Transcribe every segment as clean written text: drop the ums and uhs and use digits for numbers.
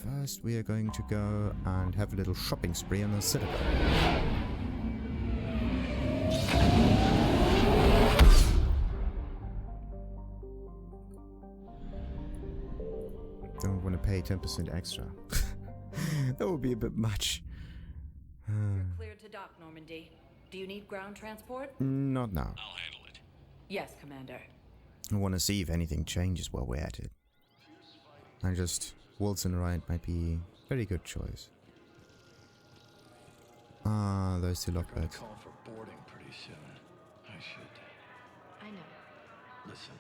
first we are going to go and have a little shopping spree on the Citadel. Don't want to pay 10% extra. That would be a bit much. You're cleared to dock, Normandy. Do you need ground transport? Not now. I'll handle it. Yes, Commander. I want to see if anything changes while we're at it. And just Wilson Wright might be a very good choice. Ah, those two lockbacks. Call for boarding pretty soon. I should. I know. Listen,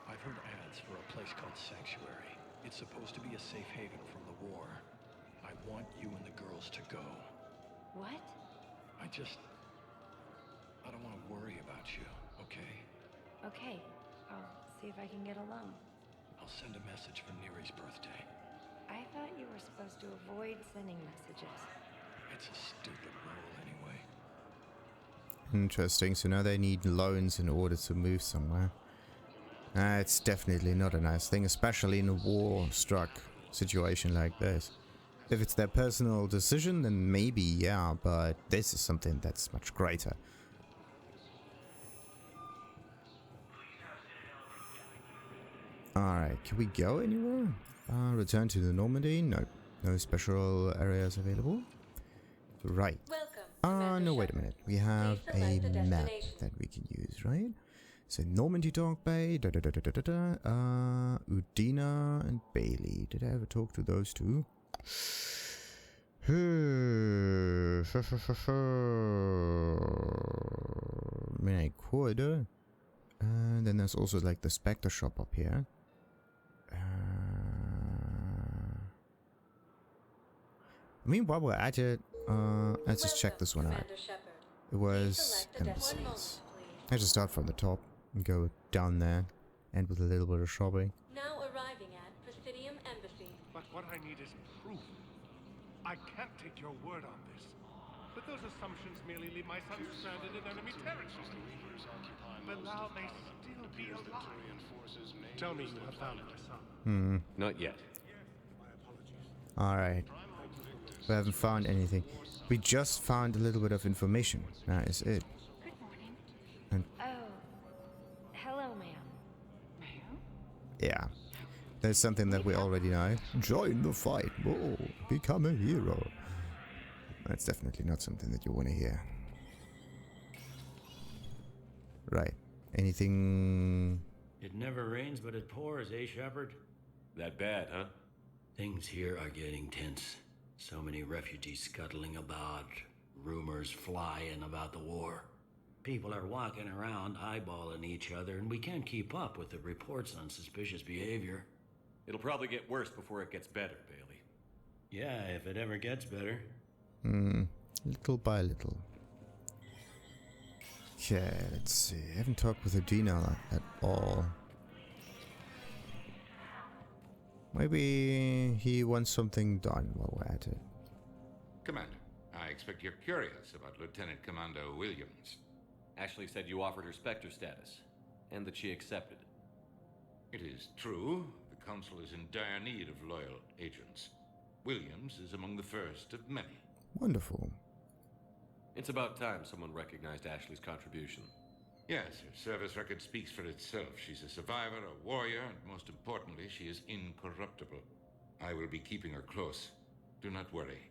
I've heard ads for a place called Sanctuary. It's supposed to be a safe haven from the war. I want you and the girls to go. What? I don't want to worry about you, okay? Okay. I'll see if I can get a loan. I'll send a message for Neri's birthday. I thought you were supposed to avoid sending messages. It's a stupid rule anyway. Interesting, so now they need loans in order to move somewhere. It's definitely not a nice thing, especially in a war-struck situation like this. If it's their personal decision, then maybe, yeah, but this is something that's much greater. Alright, can we go anywhere? Return to the Normandy? No. No special areas available? Right. No, wait a minute. We have a map that we can use, right? So Normandy Dock Bay, Udina and Bailey. Did I ever talk to those two? I mean, I could. And then there's also like the Spectre shop up here. I mean, while we're at it, let's just check this one out. It was embassies. I just start from the top and go down there, end with a little bit of shopping. Now arriving at Presidium Embassy. But what I need is proof. I can't take your word on this. But those assumptions merely leave my son stranded in enemy territory. But now they still be alive. Tell me you have found my son. Not yet. Alright. We haven't found anything. We just found a little bit of information. That is it. Good morning. And Hello, ma'am. Ma'am? yeah. There's something that we already know. Join the fight. Whoa. Become a hero. That's definitely not something that you want to hear. Right. Anything... It never rains, but it pours, eh, Shepard? That bad, huh? Things here are getting tense. So many refugees scuttling about, rumors flying about the war. People are walking around eyeballing each other, and we can't keep up with the reports on suspicious behavior. It'll probably get worse before it gets better, Bailey. Yeah, if it ever gets better. Little by little. Okay, let's see. I haven't talked with Udina at all. Maybe he wants something done while we're at it. Commander, I expect you're curious about Lieutenant Commander Williams. Ashley said you offered her Spectre status, and that she accepted it. It is true, the Council is in dire need of loyal agents. Williams is among the first of many. Wonderful. It's about time someone recognized Ashley's contribution. Yes, her service record speaks for itself. She's a survivor, a warrior, and most importantly, she is incorruptible. I will be keeping her close. Do not worry.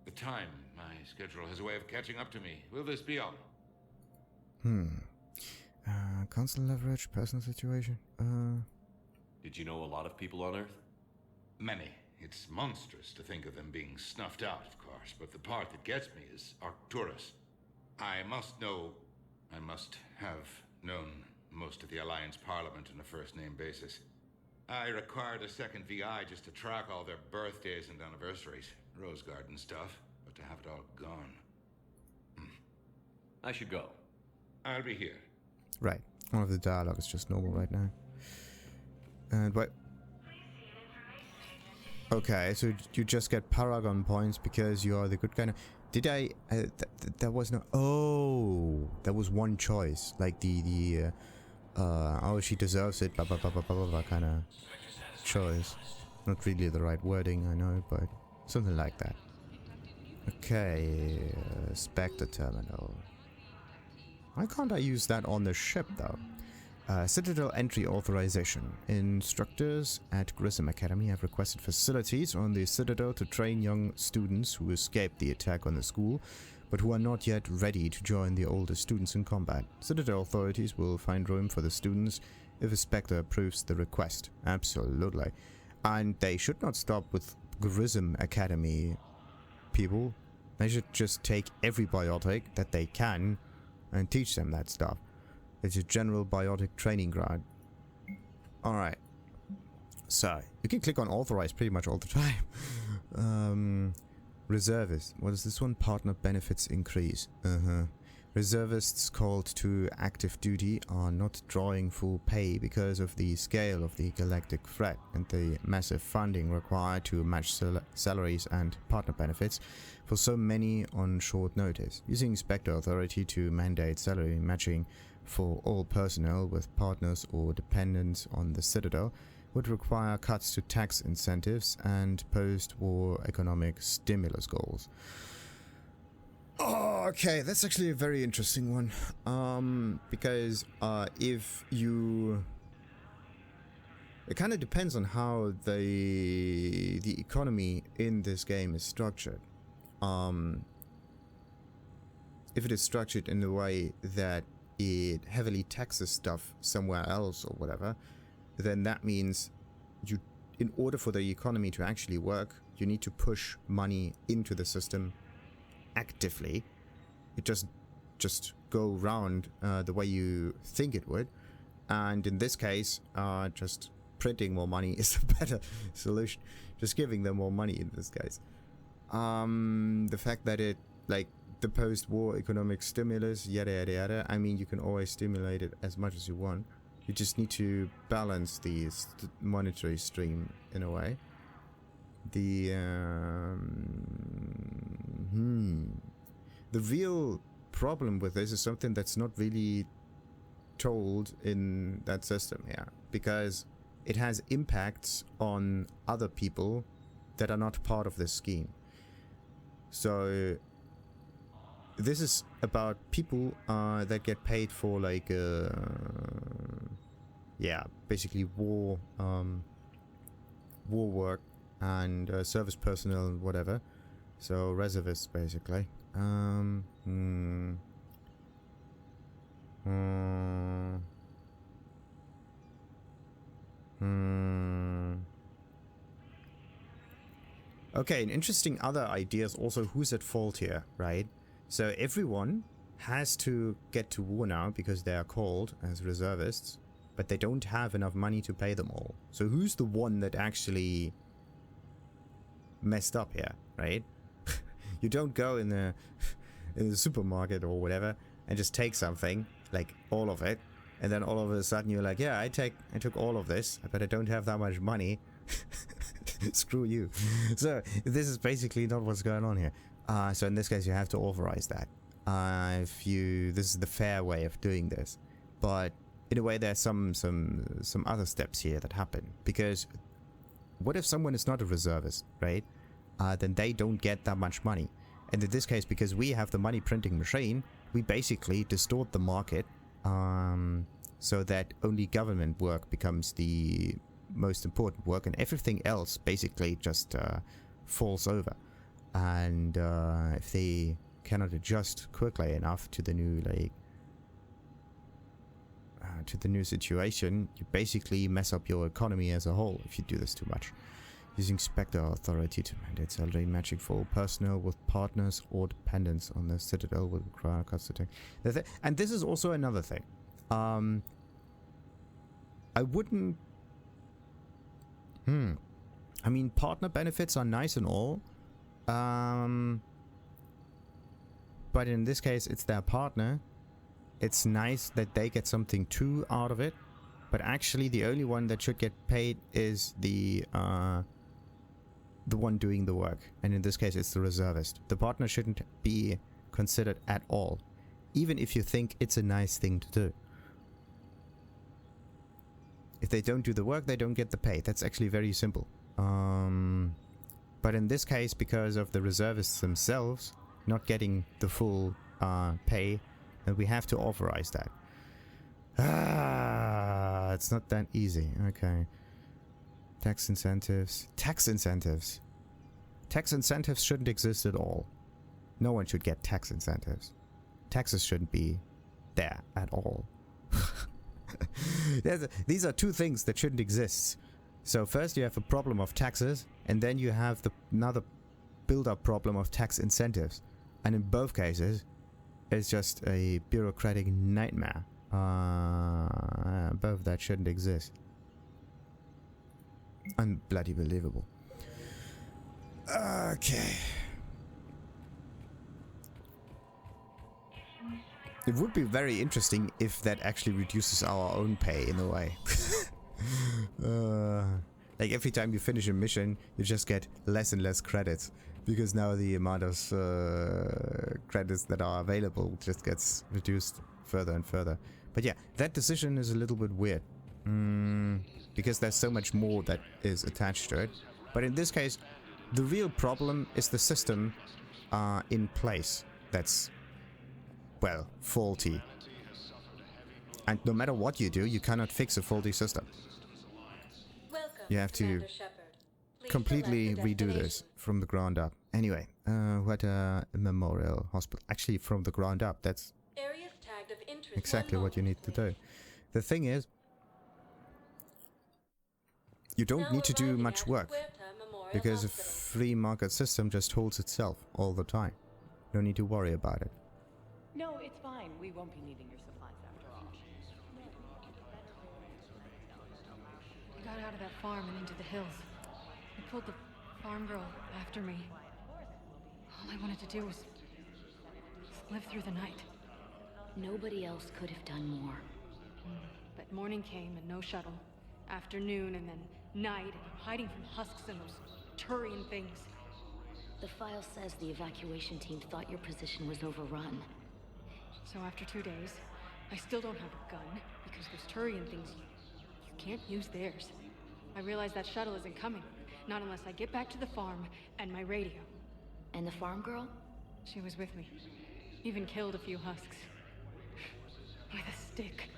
The time, my schedule has a way of catching up to me. Will this be all? Constant leverage, personal situation. Did you know a lot of people on Earth? Many. It's monstrous to think of them being snuffed out, of course, but the part that gets me is Arcturus. I must have known most of the Alliance Parliament on a first-name basis. I required a second VI just to track all their birthdays and anniversaries, Rose Garden stuff, but to have it all gone. I should go. I'll be here. Right. All of the dialogue is just normal right now. And what? Okay, so you just get Paragon points because you are the good guy. Did I? There was no. Oh, there was one choice, like oh, she deserves it, blah blah blah blah blah blah kind of choice. Not really the right wording, I know, but something like that. Okay, Spectre terminal. Why can't I use that on the ship, though? Citadel entry authorization. Instructors at Grissom Academy have requested facilities on the Citadel to train young students who escaped the attack on the school, but who are not yet ready to join the older students in combat. Citadel authorities will find room for the students if a Spectre approves the request. Absolutely. And they should not stop with Grissom Academy people. They should just take every biotic that they can and teach them that stuff. It's a general biotic training ground. Alright. So, you can click on authorize pretty much all the time. Reservists. What is this one? Partner benefits increase. Reservists called to active duty are not drawing full pay because of the scale of the galactic threat and the massive funding required to match salaries and partner benefits for so many on short notice. Using Spectre authority to mandate salary matching for all personnel with partners or dependents on the Citadel would require cuts to tax incentives and post-war economic stimulus goals. Oh, okay, that's actually a very interesting one. Because if you... It kind of depends on how the economy in this game is structured. If it is structured in a way that it heavily taxes stuff somewhere else or whatever, then that means you, in order for the economy to actually work, you need to push money into the system actively. It just go round the way you think it would, and in this case, just printing more money is a better solution. Just giving them more money in this case. The fact that it, like, the post-war economic stimulus, yada yada yada, I mean, you can always stimulate it as much as you want. You just need to balance the monetary stream in a way. The real problem with this is something that's not really told in that system here, because it has impacts on other people that are not part of this scheme. So this is about people that get paid for, like, yeah, basically war work and service personnel and whatever. So reservists, basically. Okay, an interesting other idea is also who's at fault here, right? So everyone has to get to war now because they are called as reservists, but they don't have enough money to pay them all. So who's the one that actually messed up here, right? You don't go in the supermarket or whatever and just take something, like all of it, and then all of a sudden you're like, yeah, I took all of this, but I don't have that much money. Screw you. So this is basically not what's going on here. So in this case, you have to authorize that. This is the fair way of doing this. But in a way, there's some other steps here that happen, because what if someone is not a reservist, right? Then they don't get that much money. And in this case, because we have the money printing machine, we basically distort the market so that only government work becomes the most important work, and everything else basically just falls over. And if they cannot adjust quickly enough to the new, like, to the new situation, you basically mess up your economy as a whole if you do this too much. Using Spectre authority to mandate salary matching for all personnel with partners or dependents on the Citadel will require custody. And this is also another thing. I wouldn't... I mean, partner benefits are nice and all. But in this case, it's their partner. It's nice that they get something too out of it. But actually, the only one that should get paid is the one doing the work. And in this case, it's the reservist. The partner shouldn't be considered at all, even if you think it's a nice thing to do. If they don't do the work, they don't get the pay. That's actually very simple. But in this case, because of the reservists themselves not getting the full pay, then we have to authorize that. It's not that easy. Okay. Tax incentives. Tax incentives. Tax incentives shouldn't exist at all. No one should get tax incentives. Taxes shouldn't be there at all. These are two things that shouldn't exist. So first you have a problem of taxes, and then you have another build-up problem of tax incentives. And in both cases, it's just a bureaucratic nightmare. Both that shouldn't exist. Unbloody believable. Okay. It would be very interesting if that actually reduces our own pay in a way. Like every time you finish a mission, you just get less and less credits. Because now the amount of credits that are available just gets reduced further and further. But yeah, that decision is a little bit weird. Because there's so much more that is attached to it. But in this case, the real problem is the system in place that's, well, faulty. And no matter what you do, you cannot fix a faulty system. You have to completely redo this from the ground up. Anyway, what a memorial hospital. Actually, from the ground up, that's exactly what you need to do. The thing is, you don't need to do much work, because a free market system just holds itself all the time. No need to worry about it. No, it's fine. We won't be needing your supplies after all. I got out of that farm and into the hills. I pulled the farm girl after me. All I wanted to do was live through the night. Nobody else could have done more. But morning came and no shuttle. Afternoon and then night, and I'm hiding from husks and those Turian things. The file says the evacuation team thought your position was overrun. So after 2 days, I still don't have a gun, because those Turian things, you can't use theirs. I realize that shuttle isn't coming, not unless I get back to the farm and my radio. And the farm girl? She was with me. Even killed a few husks. With a stick.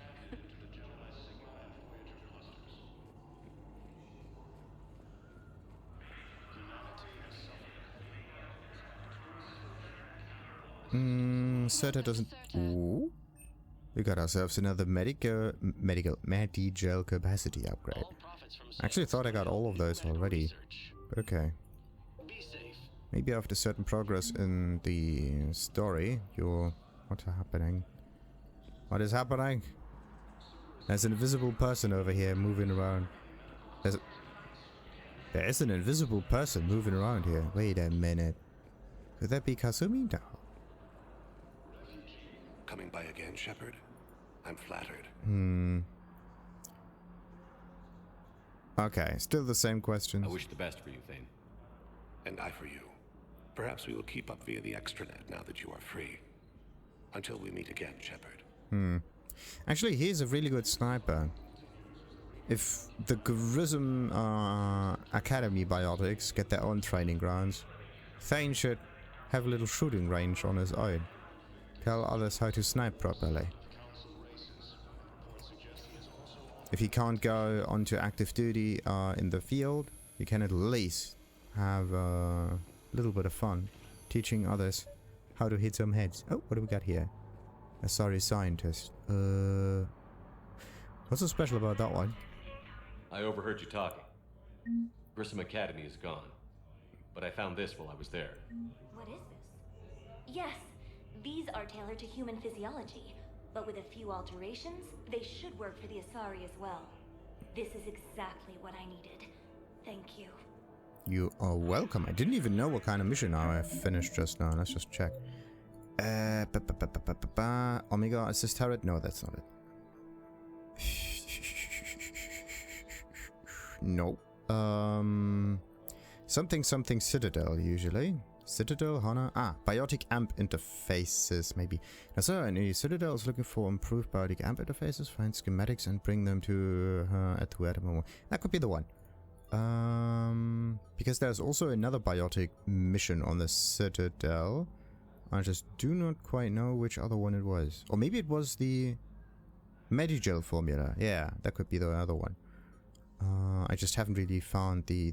Certa doesn't... Ooh. We got ourselves another Medi Gel Capacity upgrade. I actually thought I got all of those already. But okay. Maybe after certain progress in the story, what's happening? What is happening? There's an invisible person over here moving around. There is an invisible person moving around here. Wait a minute. Could that be Kasumi? No. Coming by again, Shepard? I'm flattered. Okay, still the same questions. I wish the best for you, Thane. And I for you. Perhaps we will keep up via the extranet now that you are free. Until we meet again, Shepard. Actually, he's a really good sniper. If the Grism Academy Biotics get their own training grounds, Thane should have a little shooting range on his own. Tell others how to snipe properly. If he can't go onto active duty in the field, you can at least have a little bit of fun teaching others how to hit some heads. Oh, what do we got here? Asari scientist. What's so special about that one? I overheard you talking. Grissom Academy is gone. But I found this while I was there. What is this? Yes, these are tailored to human physiology, but with a few alterations, they should work for the Asari as well. This is exactly what I needed. Thank you. You are welcome. I didn't even know what kind of mission I finished just now. Let's just check. Omega assist turret? No, that's not it. Nope. Something Citadel usually. Citadel, Hana. Biotic amp interfaces, maybe. Now, so any Citadel is looking for improved biotic amp interfaces. Find schematics and bring them to her at the moment. That could be the one. Because there's also another biotic mission on the Citadel. I just do not quite know which other one it was. Or maybe it was the Medi Gel formula. Yeah, that could be the other one. I just haven't really found the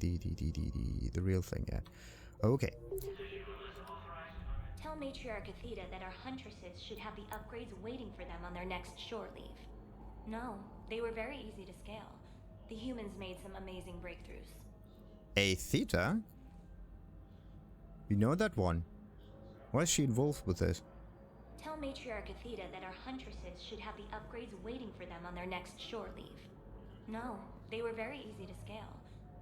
real thing yet. Okay. Tell Matriarch Aethyta that our huntresses should have the upgrades waiting for them on their next shore leave. No, they were very easy to scale. The humans made some amazing breakthroughs. Aethyta? You know that one. Why is she involved with this? Tell Matriarch Aethyta that our huntresses should have the upgrades waiting for them on their next shore leave. No, they were very easy to scale.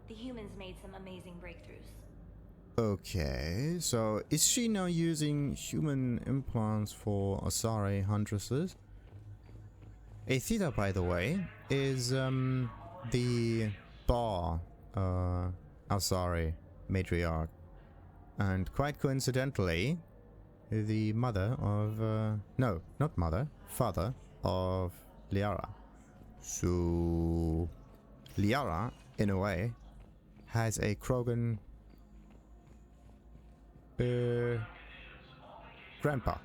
The humans made some amazing breakthroughs. Okay, so is she now using human implants for Asari huntresses? Aethyta, by the way, is the Bar Asari matriarch. And quite coincidentally, the mother of... no, not mother, father of Liara. So... Liara, in a way, has a Krogan... grandpa.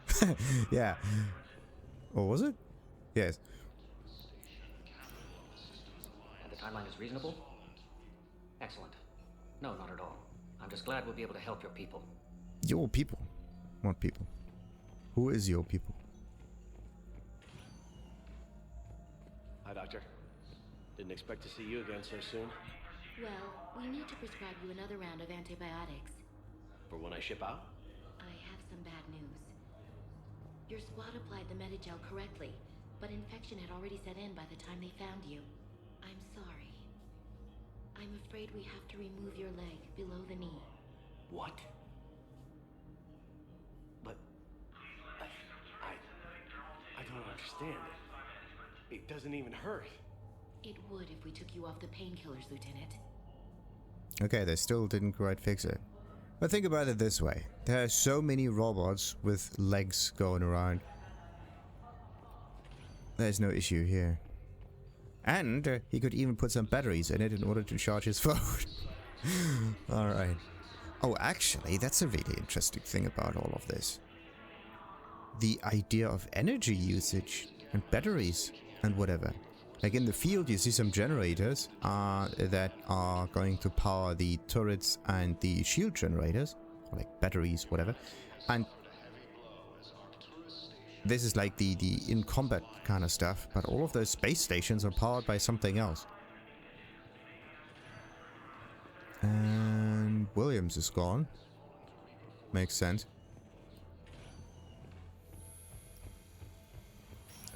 Yeah. Or was it? Yes. And the timeline is reasonable? Excellent. No, not at all. I'm just glad we'll be able to help your people. Your people? What people? Who is your people? Hi, Doctor. Didn't expect to see you again so soon. Well, we need to prescribe you another round of antibiotics. For when I ship out? I have some bad news. Your squad applied the Medi Gel correctly, but infection had already set in by the time they found you. I'm sorry. I'm afraid we have to remove your leg below the knee. What? But... I don't understand. It doesn't even hurt. It would if we took you off the painkillers, Lieutenant. Okay, they still didn't quite fix it. But think about it this way. There are so many robots with legs going around. There's no issue here. And he could even put some batteries in it in order to charge his phone. Alright. Oh, actually, that's a really interesting thing about all of this. The idea of energy usage and batteries and whatever. Like in the field, you see some generators that are going to power the turrets and the shield generators, or like batteries, whatever. And this is like the in combat kind of stuff, but all of those space stations are powered by something else. And Williams is gone. Makes sense.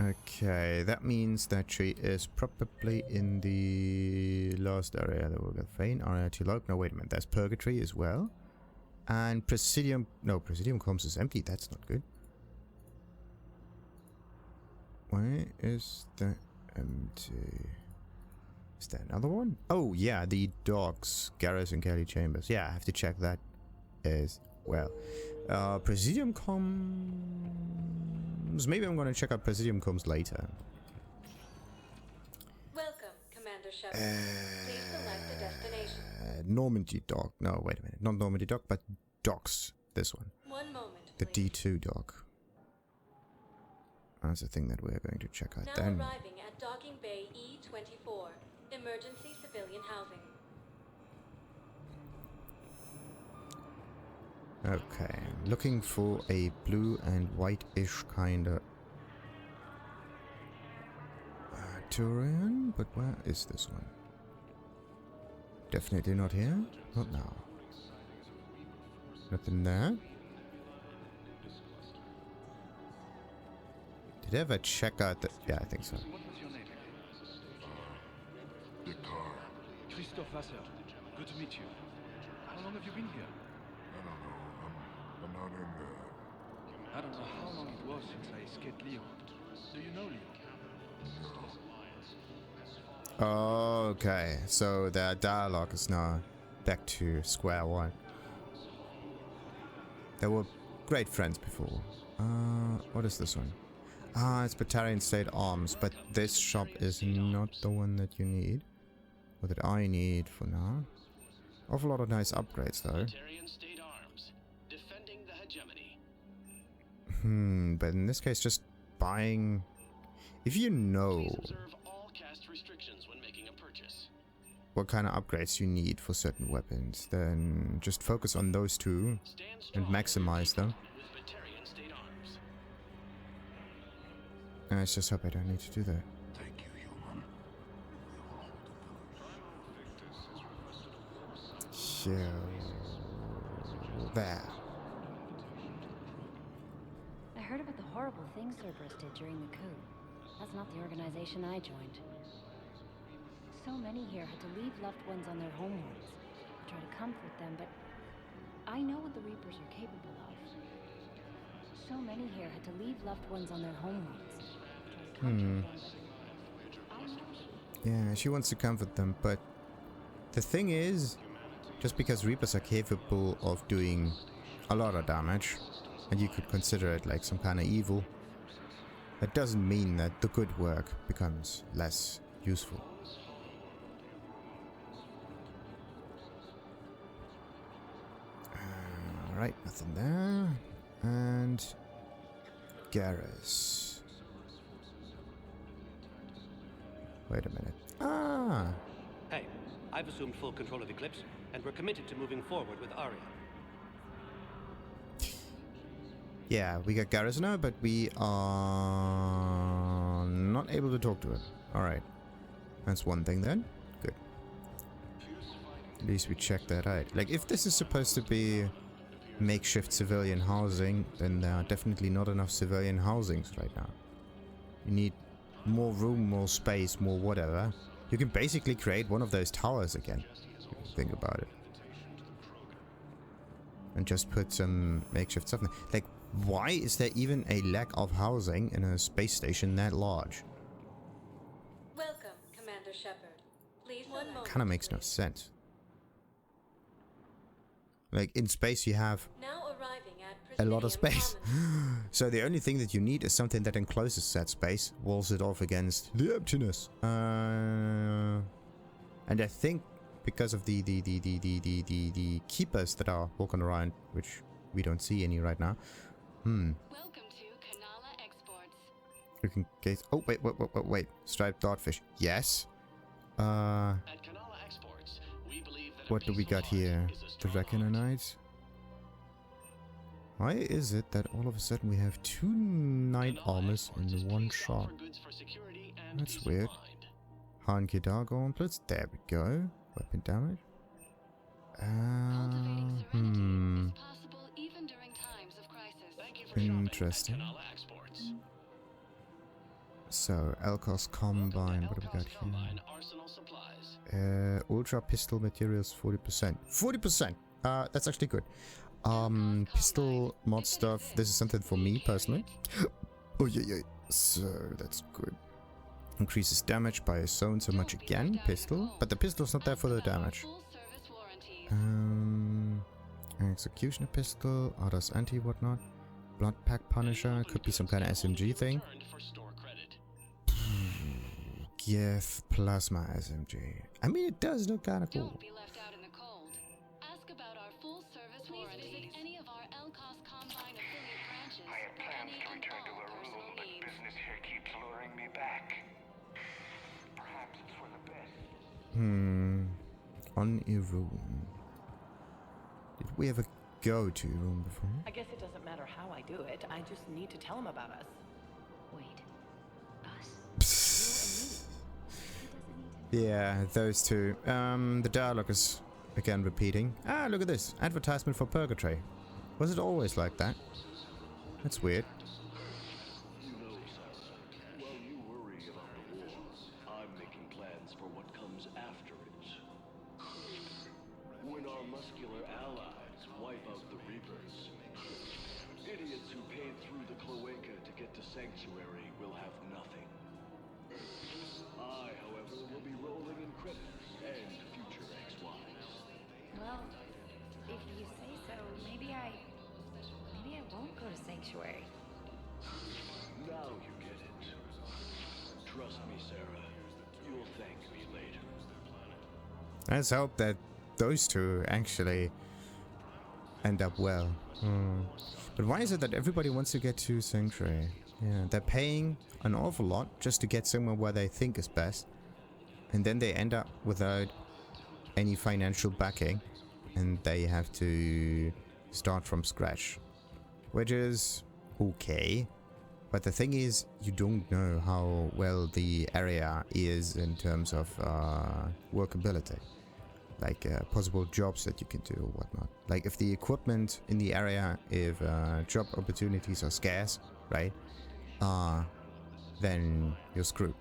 Okay, that means that she is probably in the last area that we'll get. Fein, Aria, Loadout. No, wait a minute. There's Purgatory as well. And Presidium... No, Presidium Comms is empty. That's not good. Why is that empty? Is there another one? Oh, yeah, the docks. Garrus and Kelly Chambers. Yeah, I have to check that as well. Presidium Comms... Maybe I'm going to check out Presidium Comms later. Welcome, Commander Shepard. Please select a destination. Normandy dock. No, wait a minute. Not Normandy dock, but docks. This one. One moment, The please. D2 dock. That's the thing that we're going to check out Now then. arriving at Docking Bay E24, emergency civilian housing. Okay, looking for a blue and white-ish kinda Turian, but where is this one? Definitely not here. Not now. Nothing there. Did I ever check out the... Yeah, I think so. What was your name? Christophe Vasseur. Good to meet you. How long have you been here? I don't know. I'm not in there. I don't know how long it was since I escaped Leo. Do you know Leo? Okay, so their dialogue is now back to square one. They were great friends before. What is this one? It's Batarian State Arms, but this shop is not the one that you need. What did I need for now? Awful lot of nice upgrades though. State arms, defending the hegemony. But in this case, just buying. If you know Observe all caste restrictions when making a purchase. what kind of upgrades you need for certain weapons, then just focus on those two and maximize them. I just hope I don't need to do that. Thank you, human. So there. I heard about the horrible things Cerberus did during the coup. That's not the organization I joined. So many here had to leave loved ones on their homeworlds. I try to comfort them, but I know what the Reapers are capable of. So many here had to leave loved ones on their homeworlds. Yeah, she wants to comfort them, but the thing is, just because Reapers are capable of doing a lot of damage, and you could consider it like some kind of evil, that doesn't mean that the good work becomes less useful. Alright, nothing there. And Garrus. Wait a minute. Ah! Hey, I've assumed full control of Eclipse, and we're committed to moving forward with Aria. Yeah, we got Garrus now, but we are not able to talk to her. Alright. That's one thing then. Good. At least we checked that out. Like, if this is supposed to be makeshift civilian housing, then there are definitely not enough civilian housings right now. You need more room, more space, more whatever. You can basically create one of those towers again, if you think about it. And just put some makeshift stuff in there. Like, why is there even a lack of housing in a space station that large? Welcome, Commander Shepard. Please one moment. Kinda makes no sense. Like, in space you have Now arriving at a lot of Presidium space. Commons. So the only thing that you need is something that encloses that space, walls it off against the emptiness. And I think because of the keepers that are walking around, which we don't see any right now. Welcome to Kanala Exports. You can gaze. Oh wait. Striped Dartfish. Yes. At Kanala Exports, we believe that What do we got here? The Reckononites? Why is it that all of a sudden we have 2 knight armors in one shot? That's weird. Hanki Dark Gauntlets. There we go. Weapon damage. Interesting. So, Elkos Combine. What do we got here? Ultra Pistol Materials 40%. 40%! That's actually good. Pistol mod stuff. This is something for me personally. Oh yeah. So that's good. Increases damage by so and so much again. Pistol, but the pistol's not there for the damage. Executioner pistol. Others anti whatnot. Blood pack Punisher. Could be some kind of SMG thing. Give plasma SMG. I mean, it does look kind of cool. On a room. Did we ever go to a room before? I guess it doesn't matter how I do it. I just need to tell him about us. Wait. Us? Yeah, those two. The dialogue is again repeating. Ah, look at this. Advertisement for Purgatory. Was it always like that? That's weird. You know, Sarah, while you worry about the war, I'm making plans for what comes after it. When our muscular allies wipe out the Reapers, idiots who paid through the cloaca to get to Sanctuary will have nothing. I, however, will be rolling in credits and future ex-wives. Well, if you say so, maybe I won't go to Sanctuary. Now you get it. Trust me, Sarah. You'll thank me later. Let's hope that those two actually end up well. But why is it that everybody wants to get to Sanctuary? Yeah, they're paying an awful lot just to get somewhere where they think is best. And then they end up without any financial backing. And they have to start from scratch. Which is okay. But the thing is, you don't know how well the area is in terms of workability. Like possible jobs that you can do or whatnot. Like if the equipment in the area, if job opportunities are scarce, right? Then you're screwed.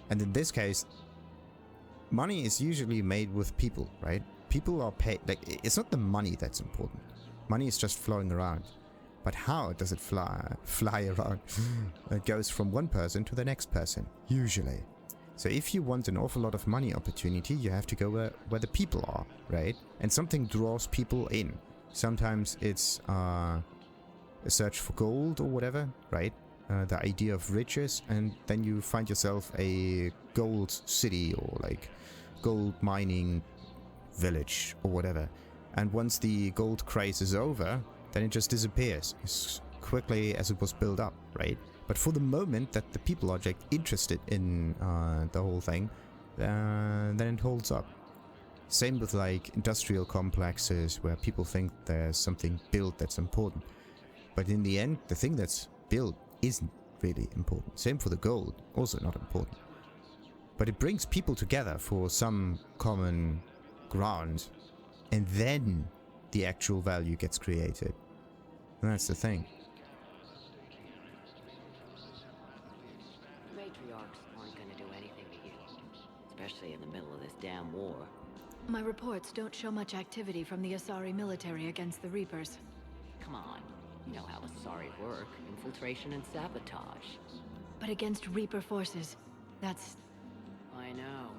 And in this case, money is usually made with people, right? People are paid. Like it's not the money that's important. Money is just flowing around. But how does it fly around? It goes from one person to the next person, usually. So if you want an awful lot of money opportunity, you have to go where the people are, right? And something draws people in. Sometimes it's a search for gold or whatever, right? The idea of riches, and then you find yourself a gold city or like gold mining village or whatever. And once the gold craze is over, then it just disappears as quickly as it was built up, right? But for the moment that the people are like interested in the whole thing, then it holds up. Same with like industrial complexes where people think there's something built that's important. But in the end, the thing that's built isn't really important. Same for the gold, also not important. But it brings people together for some common ground, and then the actual value gets created. And that's the thing. Matriarchs aren't gonna do anything to you, especially in the middle of this damn war. My reports don't show much activity from the Asari military against the Reapers. Come on, you know how Asari work. Infiltration and sabotage. But against Reaper forces, that's... I know.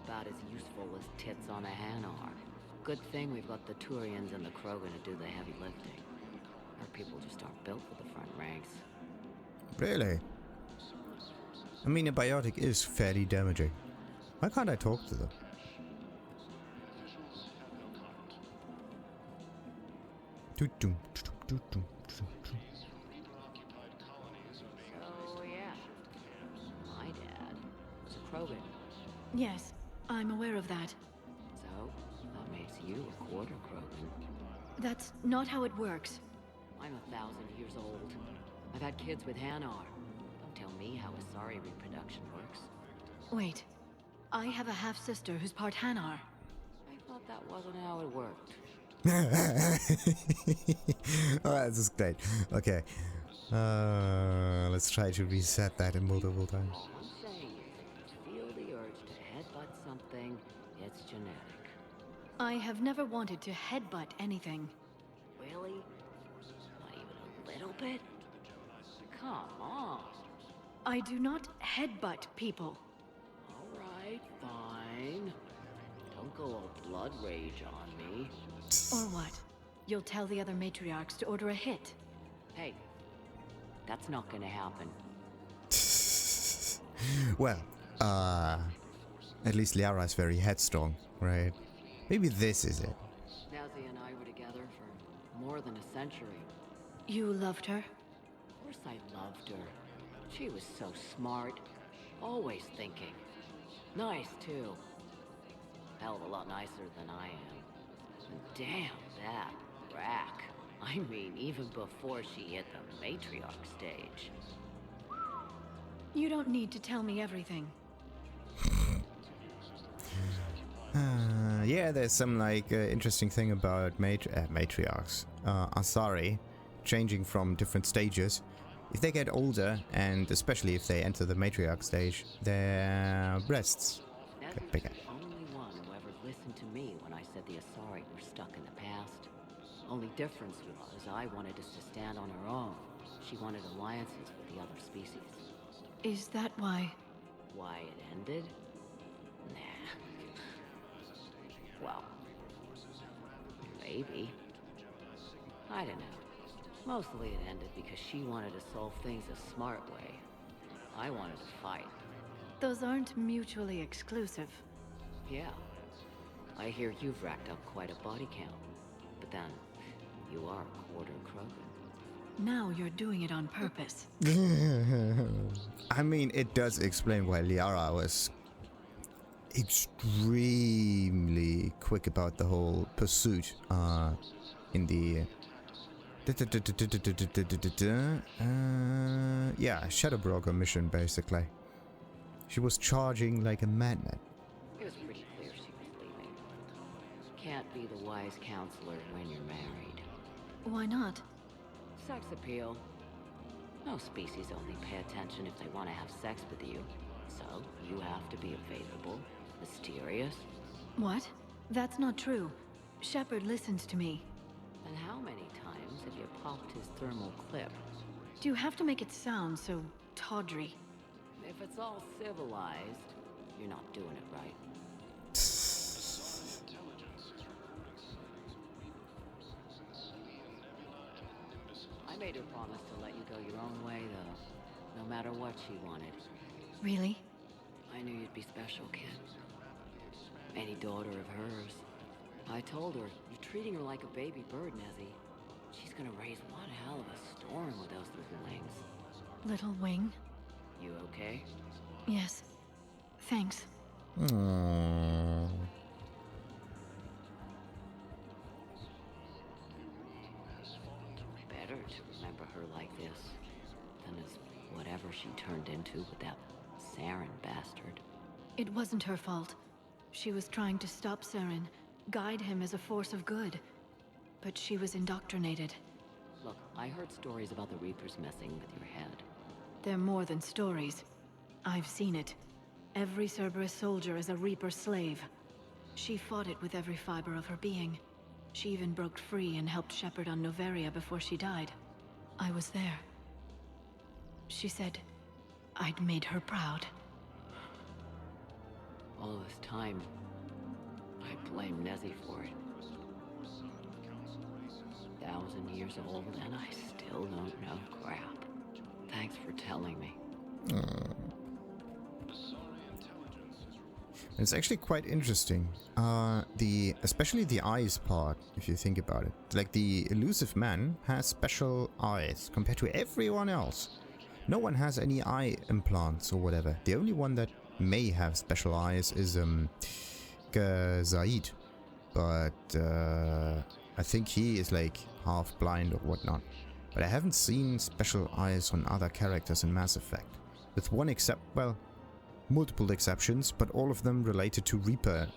About as useful as tits on a Hanar. Good thing we've got the Turians and the Krogan to do the heavy lifting. Our people just aren't built for the front ranks. Really? I mean, a biotic is fairly damaging. Why can't I talk to them? So, yeah. My dad was a Krogan. Yes, I'm aware of that. So, that makes you a quarter Krogan. That's not how it works. I'm 1,000 years old. I've had kids with Hanar. Don't tell me how Asari reproduction works. Wait, I have a half-sister who's part Hanar. I thought that wasn't how it worked. Oh, this is great. Okay. Let's try to reset that in multiple times. All I'm saying is, if you feel the urge to headbutt something, it's genetic. I have never wanted to headbutt anything. Really? Not even a little bit? Come on. I do not headbutt people. Alright, fine. Don't go all blood rage on me. Or what? You'll tell the other matriarchs to order a hit. Hey, that's not gonna happen. Well, at least Liara is very headstrong, right? Maybe this is it. Nazi and I were together for more than a century. You loved her? Of course I loved her. She was so smart. Always thinking. Nice, too. Hell of a lot nicer than I am. And damn, that rack. I mean, even before she hit the matriarch stage. You don't need to tell me everything. Yeah, there's some like interesting thing about matriarchs. Asari changing from different stages. If they get older, and especially if they enter the matriarch stage, their breasts get bigger. The only one who ever listened to me when I said the Asari were stuck in the past. Only difference was I wanted us to stand on our own. She wanted alliances with the other species. Is that why? Why it ended? Nah. Well, maybe. I don't know. Mostly it ended because she wanted to solve things a smart way. I wanted to fight. Those aren't mutually exclusive. Yeah. I hear you've racked up quite a body count. But then, you are a quarter Krogan. Now you're doing it on purpose. I mean, it does explain why Liara was extremely quick about the whole pursuit in the yeah, Shadow Broker mission, basically. She was charging like a madman. It was pretty clear she was leaving. Can't be the wise counselor when you're married. Why not? Sex appeal. No species only pay attention if they want to have sex with you. So, you have to be available, mysterious. What? That's not true. Shepard listens to me. And how many times have you popped his thermal clip? Do you have to make it sound so tawdry? If it's all civilized, you're not doing it right. I made her promise to let you go your own way, though. No matter what she wanted. Really? I knew you'd be special, kid. Any daughter of hers. I told her, you're treating her like a baby bird, Nezzy. She's gonna raise one hell of a storm with those little wings. Little wing? You okay? Yes. Thanks. Aww. Better to remember her like this than as whatever she turned into with that Saren bastard. It wasn't her fault. She was trying to stop Saren, guide him as a force of good. But she was indoctrinated. Look, I heard stories about the Reapers messing with your head. They're more than stories. I've seen it. Every Cerberus soldier is a Reaper slave. She fought it with every fiber of her being. She even broke free and helped Shepard on Noveria before she died. I was there. She said I'd made her proud. All this time, I blame Nezzy for it. 1,000 years old and I still don't know crap. Thanks for telling me. It's actually quite interesting. Especially the eyes part, if you think about it. Like, the elusive man has special eyes compared to everyone else. No one has any eye implants or whatever. The only one that may have special eyes is Zaid. But I think he is like half blind or whatnot. But I haven't seen special eyes on other characters in Mass Effect. With one except, well, multiple exceptions, but all of them related to Reaper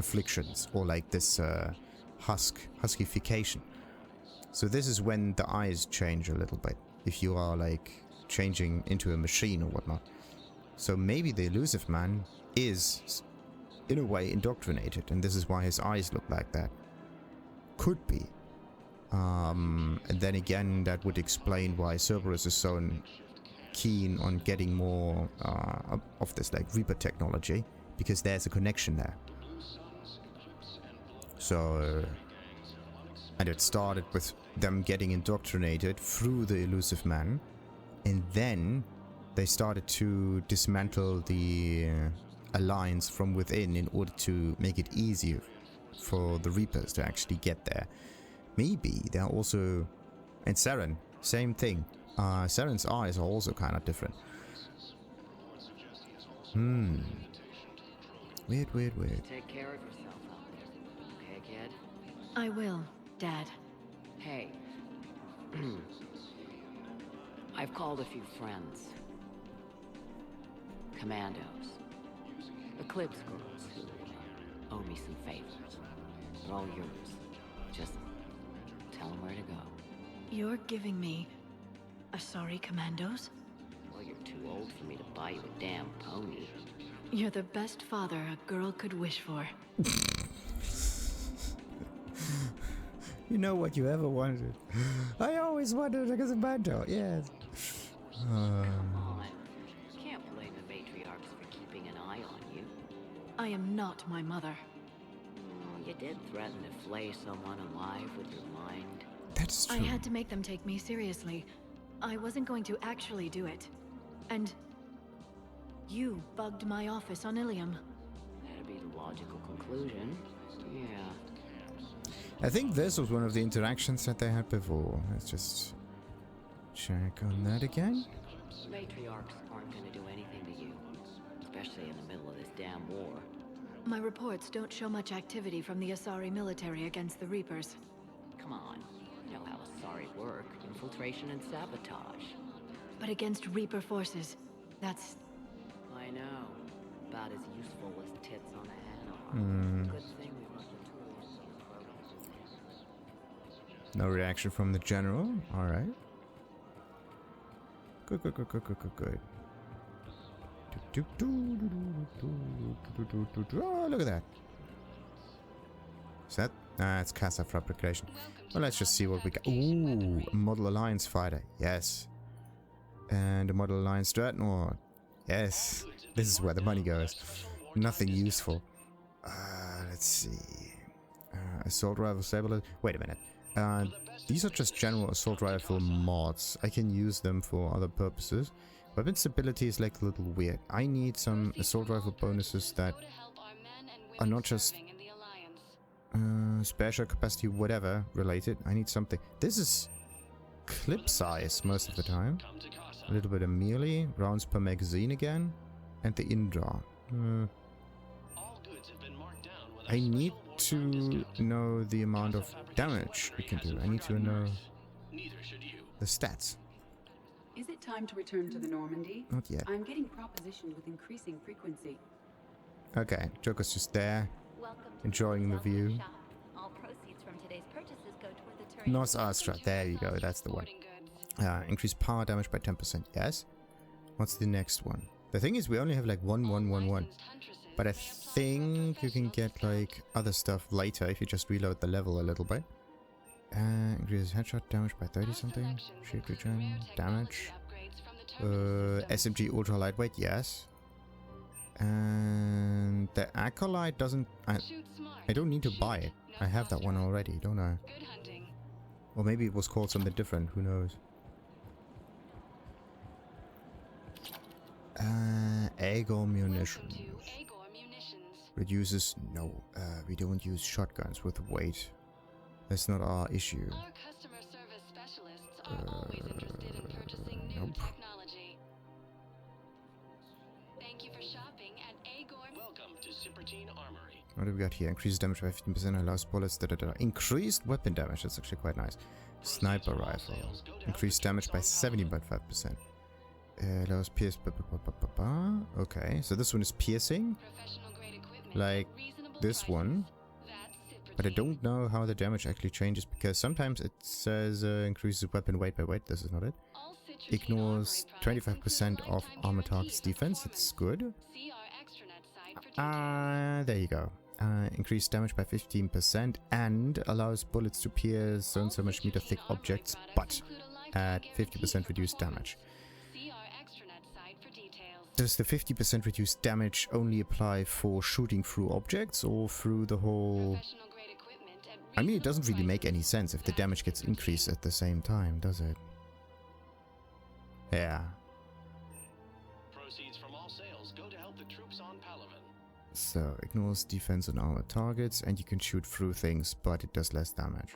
afflictions, or like this huskification. So this is when the eyes change a little bit, if you are like changing into a machine or whatnot. So maybe the elusive man is, in a way, indoctrinated, and this is why his eyes look like that. Could be. And then again, that would explain why Cerberus is so keen on getting more of this like Reaper technology, because there's a connection there. So, and it started with them getting indoctrinated through the elusive man, and then they started to dismantle the alliance from within in order to make it easier for the Reapers to actually get there. Maybe they're also, and Saren, same thing. Saren's eyes are also kind of different. Weird. Take care of yourself out there, okay, kid? I will, Dad. Hey. I've called a few friends. Commandos. Eclipse girls who owe me some favors. They're all yours. Just tell them where to go. You're giving me Asari commandos? Well, you're too old for me to buy you a damn pony. You're the best father a girl could wish for. You know what you ever wanted. I always wanted a commando, yes. Come on. Can't blame the matriarchs for keeping an eye on you. I am not my mother. You did threaten to flay someone alive with your mind. That's true. I had to make them take me seriously. I wasn't going to actually do it. And you bugged my office on Ilium. logical conclusion. Yeah. I think this was one of the interactions that they had before. Let's just check on that again. Matriarchs aren't gonna do anything to you, especially in the middle of this damn war. My reports don't show much activity from the Asari military against the Reapers. Come on, you know how Asari work. Infiltration and sabotage. But against Reaper forces, that's... I know. About as useful as tits on a hen are. Good thing we left the tools in the program. No reaction from the general. Alright. Good, good, good, good, good, good, good. Oh, look at that. Is that? It's Kassa Fabrication. Well, let's just see what we got. Ooh, a Model Alliance fighter. Yes. And a Model Alliance Dreadnought. Yes. This is where the money goes. Nothing useful. Let's see. Assault Rifle Stabilizer. Wait a minute. These are just general Assault Rifle mods. I can use them for other purposes. Weapon stability is like a little weird. I need some Assault Rifle bonuses that are not just Special Capacity, whatever, related. I need something. This is clip size most of the time. A little bit of melee, rounds per magazine again, and the indraw. I need to know the amount of damage we can do. I need to know the stats. Is it time to return to the Normandy? Not yet. I'm getting propositioned with increasing frequency. Okay, Joker's just there, enjoying the view. All proceeds from today's purchases go toward the North Astra, there you go, that's the one. Increase power damage by 10%, yes. What's the next one? The thing is, we only have like 1. But I think you can get like other stuff later if you just reload the level a little bit. Increases headshot damage by 30 something. Shield regen, damage. SMG ultra lightweight, yes. And the Acolyte doesn't... I don't need to buy it. I have that one already, don't I? Or maybe it was called something different, who knows. Agor munitions. Reduces... No, we don't use shotguns with weight. That's not our issue. Nope. What do we got here? Increases damage by 15%, allows bullets, Increased weapon damage, that's actually quite nice. Sniper rifle. Increased damage by 70.5%. Allows pierce... Okay, so this one is piercing. Like this one. But I don't know how the damage actually changes, because sometimes it says increases weapon weight by weight. This is not it. Ignores 25% of armor target's defense. It's good. There you go. Increased damage by 15% and allows bullets to pierce so and so much meter thick objects, but at 50% reduced damage. Does the 50% reduced damage only apply for shooting through objects or through the whole... I mean, it doesn't really make any sense if the damage gets increased at the same time, does it? Yeah. Proceeds from all sales go to help the troops on Palaven. So, ignores defense on armor targets, and you can shoot through things, but it does less damage.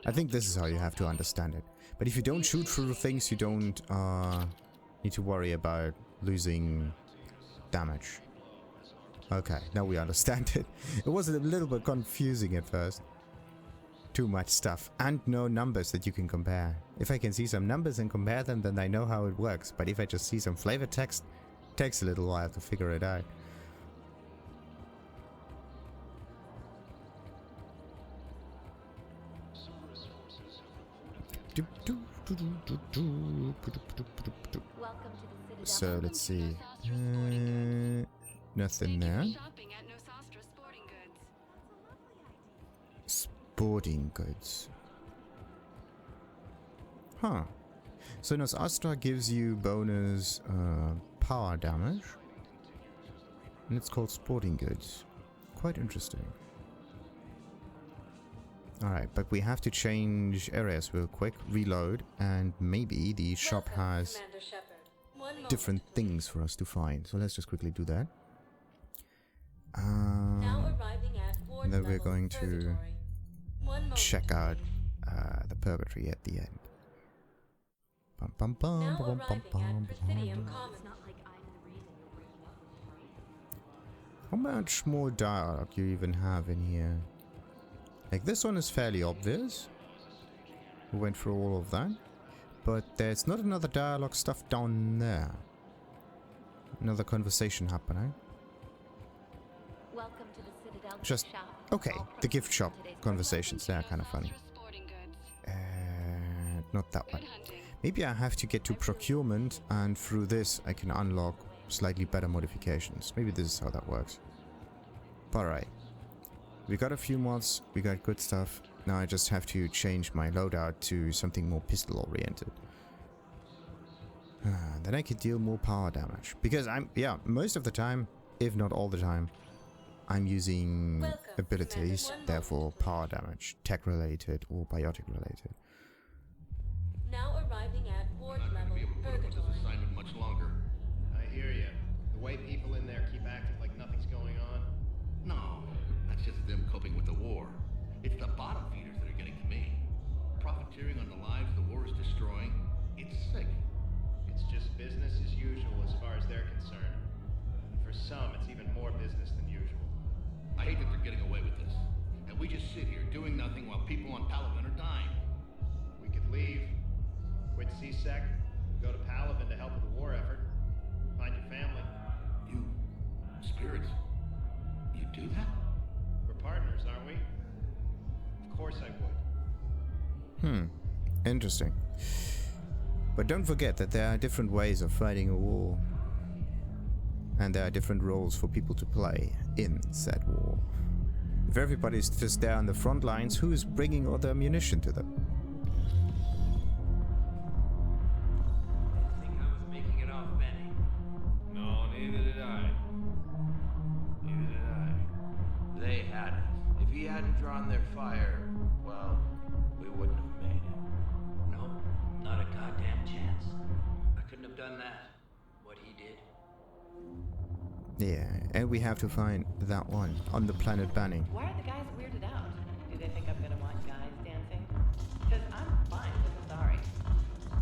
I think this is how you have to understand it. But if you don't shoot through things, you don't need to worry about losing damage. Okay, now we understand it. It was a little bit confusing at first. Too much stuff. And no numbers that you can compare. If I can see some numbers and compare them, then I know how it works. But if I just see some flavor text, it takes a little while to figure it out. So, let's see. Nothing there. Sporting goods. Huh. So Nos Astra gives you bonus power damage. And it's called sporting goods. Quite interesting. Alright, but we have to change areas real quick, reload, and maybe the shop has different things for us to find. So let's just quickly do that. And then we're going to check out the purgatory at the end. Bum, bum, bum, bum, bum, bum, bum. How much more dialogue you even have in here? Like, this one is fairly obvious. We went through all of that. But there's not another dialogue stuff down there. Another conversation happening. Welcome to the Citadel Just, shop. okay, the gift shop conversations, they're kind of funny. Not that one. Maybe I have to get to procurement, and through this I can unlock slightly better modifications. Maybe this is how that works. Alright. We got a few mods, we got good stuff. Now I just have to change my loadout to something more pistol oriented. Then I could deal more power damage. Because most of the time, if not all the time, I'm using abilities, therefore power damage, tech related or biotic related. Now arriving at ward level purgatory. Assignment much longer. I hear you. The way people in there keep acting like nothing's going on. No, that's just them coping with the war. It's the bottom feeders that are getting to me. Profiteering on the lives the war is destroying. It's sick. It's just business as usual as far as they're concerned. And for some, it's even more business than usual. I hate that they're getting away with this. And we just sit here doing nothing while people on Palaven are dying. We could leave, quit CSEC, go to Palaven to help with the war effort, find your family. You, spirits, you do that? We're partners, aren't we? Of course I would. Interesting. But don't forget that there are different ways of fighting a war. And there are different roles for people to play in said war. If everybody's just there on the front lines, who is bringing all the ammunition to them? I think I was making it off, Benny. No, neither did I. Neither did I. They had us. If he hadn't drawn their fire, well, we wouldn't have made it. No, not a goddamn chance. I couldn't have done that. What he did. Yeah, and we have to find that one on the planet Banning. Why are the guys weirded out? Do they think I'm gonna want guys dancing? Because I'm fine with Asari.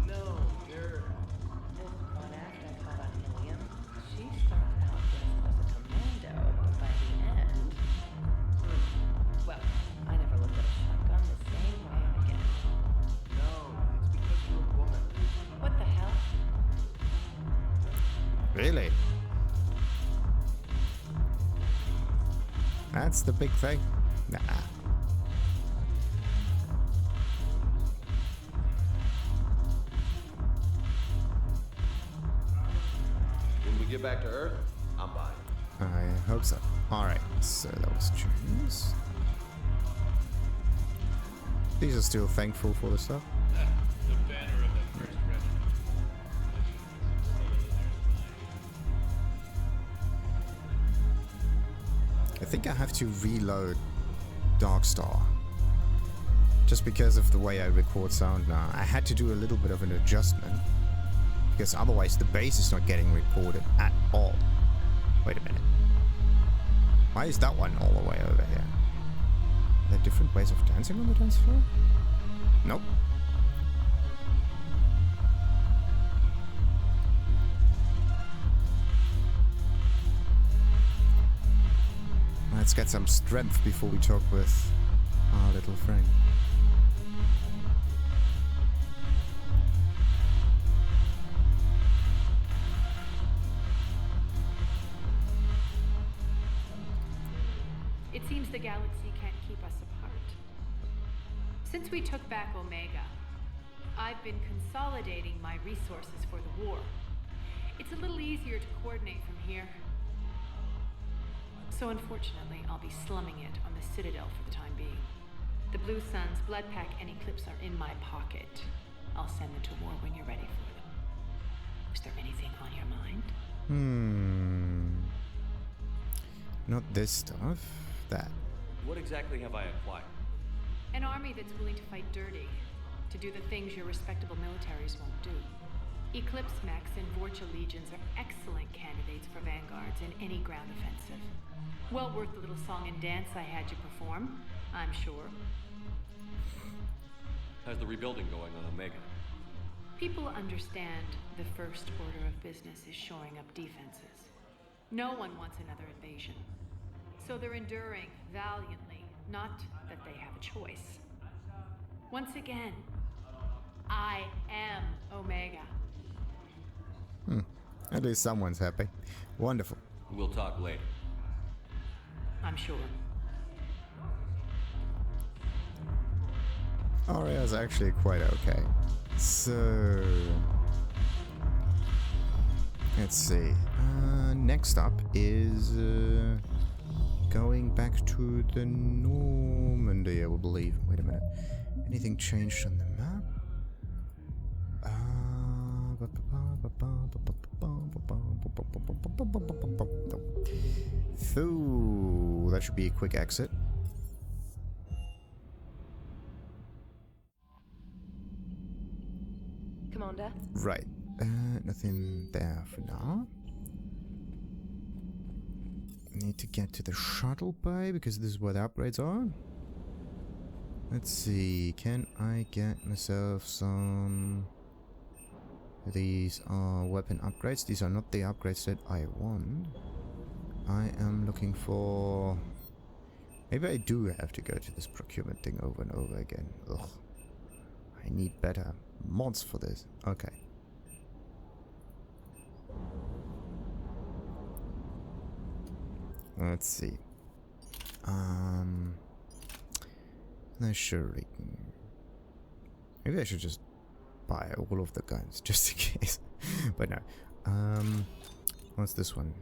No, you're... This Kodak I caught on Helium, she started out just as a commando, but by the end... Well, I never looked at a shotgun the same way again. No, it's because you're a woman. What the hell? Really? That's the big thing? Nah. When we get back to Earth, I'm buying. I hope so. Alright, so that was James. These are still thankful for the stuff. The banner of the first regiment. I think I have to reload Darkstar. Just because of the way I record sound now. I had to do a little bit of an adjustment. Because otherwise the bass is not getting recorded at all. Wait a minute. Why is that one all the way over here? Are there different ways of dancing on the dance floor? Nope. Let's get some strength before we talk with our little friend. It seems the galaxy can't keep us apart. Since we took back Omega, I've been consolidating my resources for the war. It's a little easier to coordinate from here. So unfortunately, I'll be slumming it on the Citadel for the time being. The Blue Suns, Bloodpack, and Eclipse are in my pocket. I'll send them to war when you're ready for them. Is there anything on your mind? Not this stuff. That. What exactly have I acquired? An army that's willing to fight dirty, to do the things your respectable militaries won't do. Eclipse mechs and Vorcha legions are excellent candidates for vanguards in any ground offensive. Well worth the little song and dance I had you perform, I'm sure. How's the rebuilding going on Omega? People understand the first order of business is shoring up defenses. No one wants another invasion. So they're enduring valiantly, not that they have a choice. Once again, I am Omega. At least someone's happy. Wonderful. We'll talk later. I'm sure. Aria's actually quite okay. So... let's see. Next up is... going back to the Normandy, I will believe. Wait a minute. Anything changed on the map? So that should be a quick exit. Commander? Right. Nothing there for now. Need to get to the shuttle bay because this is where the upgrades are. Let's see. Can I get myself some... These are weapon upgrades. These are not the upgrades that I want. I am looking for... Maybe I do have to go to this procurement thing over and over again. Ugh. I need better mods for this. Okay. Let's see. Surely. Maybe I should just buy all of the guns just in case. But no. What's this one?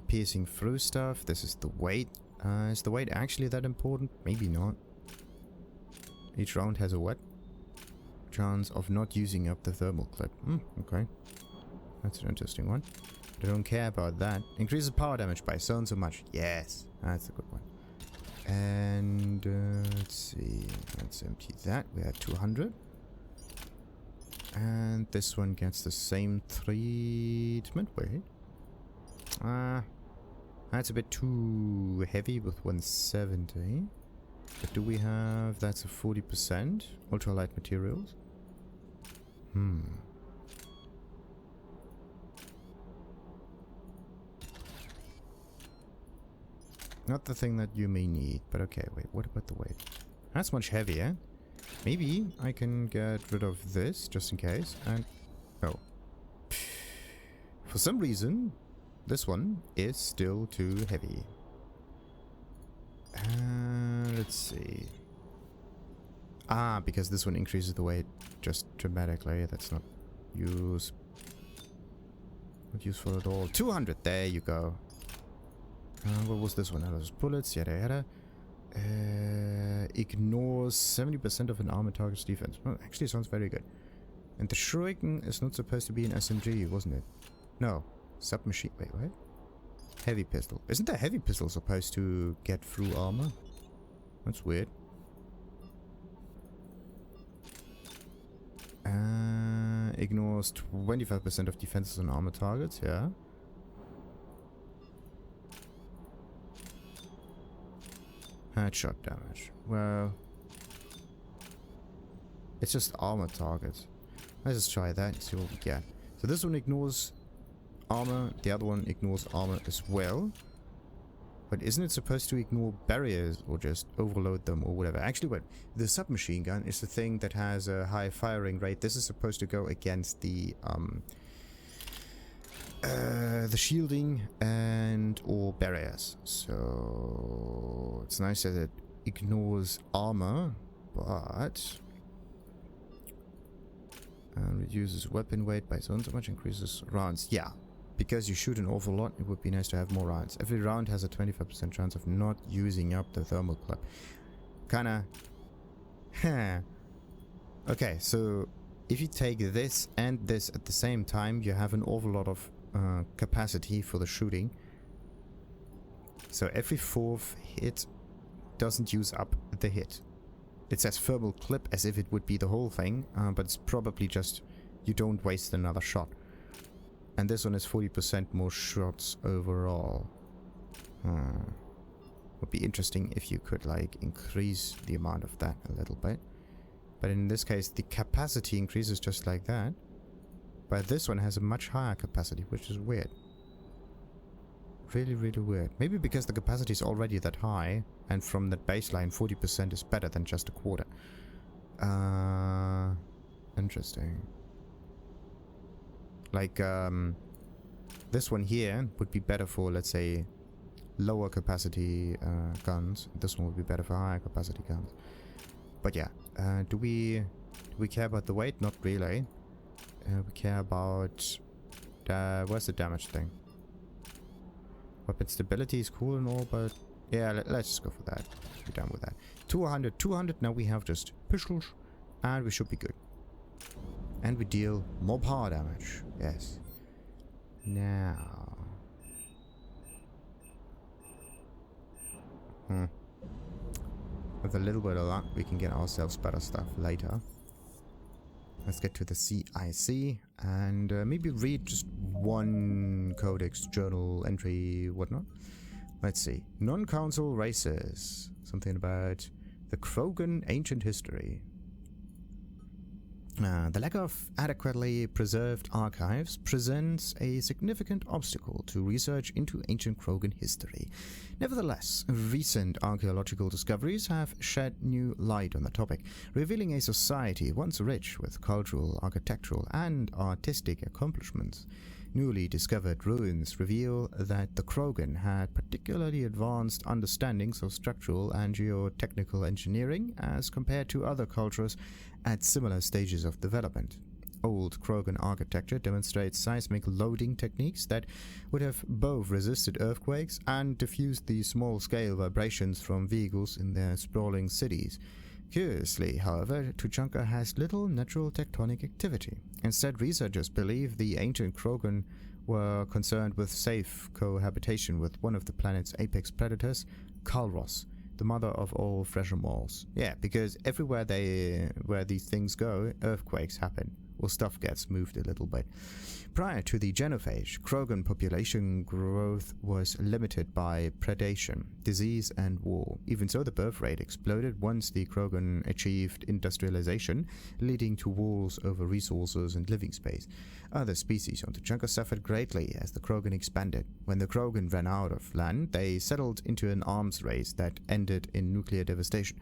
Piercing through stuff. This is the weight. Is the weight actually that important? Maybe not. Each round has a what? Chance of not using up the thermal clip. Okay. That's an interesting one. I don't care about that. Increases power damage by so and so much. Yes, that's a good one. And let's see. Let's empty that. We had 200. And this one gets the same treatment. Wait. That's a bit too heavy with 170. But do we have... That's a 40%. Ultralight materials. Not the thing that you may need, but okay, wait, what about the weight? That's much heavier. Maybe I can get rid of this, just in case, and... Oh. For some reason, this one is still too heavy. Let's see. Because this one increases the weight just dramatically. That's not useful at all. 200, there you go. What was this one? That was bullets, yada yada. Ignores 70% of an armor target's defense. Well, actually sounds very good. And the Shuriken is not supposed to be an SMG, wasn't it? No. Submachine... Wait, what? Heavy pistol. Isn't the heavy pistol supposed to get through armor? That's weird. Ignores 25% of defenses on armor targets, yeah. Headshot damage. Well... It's just armor targets. Let's just try that and see what we get. So this one ignores armor, the other one ignores armor as well. But isn't it supposed to ignore barriers or just overload them or whatever? Actually, wait, the submachine gun is the thing that has a high firing rate. This is supposed to go against the shielding and or barriers. So it's nice that it ignores armor, but reduces weapon weight by so and so much, increases rounds. Yeah. Because you shoot an awful lot, it would be nice to have more rounds. Every round has a 25% chance of not using up the thermal clip. Kinda... Okay, so if you take this and this at the same time, you have an awful lot of capacity for the shooting. So every fourth hit doesn't use up the hit. It says thermal clip as if it would be the whole thing, but it's probably just you don't waste another shot. And this one is 40% more shots overall. Would be interesting if you could like increase the amount of that a little bit. But in this case, the capacity increases just like that. But this one has a much higher capacity, which is weird. Really, really weird. Maybe because the capacity is already that high, and from that baseline, 40% is better than just a quarter. Interesting. Like, this one here would be better for, let's say, lower capacity guns. This one would be better for higher capacity guns. But yeah, do we care about the weight? Not really. We care about where's the damage thing? Weapon stability is cool and all, but yeah, let's just go for that. Be done with that. 200. Now we have just pistols, and we should be good. And we deal more power damage. Yes. Now. With a little bit of luck, we can get ourselves better stuff later. Let's get to the CIC and maybe read just one Codex journal entry, whatnot. Let's see. Non-council races. Something about the Krogan ancient history. The lack of adequately preserved archives presents a significant obstacle to research into ancient Krogan history. Nevertheless, recent archaeological discoveries have shed new light on the topic, revealing a society once rich with cultural, architectural, and artistic accomplishments. Newly discovered ruins reveal that the Krogan had particularly advanced understandings of structural and geotechnical engineering as compared to other cultures at similar stages of development. Old Krogan architecture demonstrates seismic loading techniques that would have both resisted earthquakes and diffused the small-scale vibrations from vehicles in their sprawling cities. Curiously, however, Tuchanka has little natural tectonic activity. Instead, researchers believe the ancient Krogan were concerned with safe cohabitation with one of the planet's apex predators, Kalros, the mother of all fresher moles. Yeah, because everywhere where these things go, earthquakes happen, or stuff gets moved a little bit. Prior to the Genophage, Krogan population growth was limited by predation, disease, and war. Even so, the birth rate exploded once the Krogan achieved industrialization, leading to wars over resources and living space. Other species on Tuchanka suffered greatly as the Krogan expanded. When the Krogan ran out of land, they settled into an arms race that ended in nuclear devastation.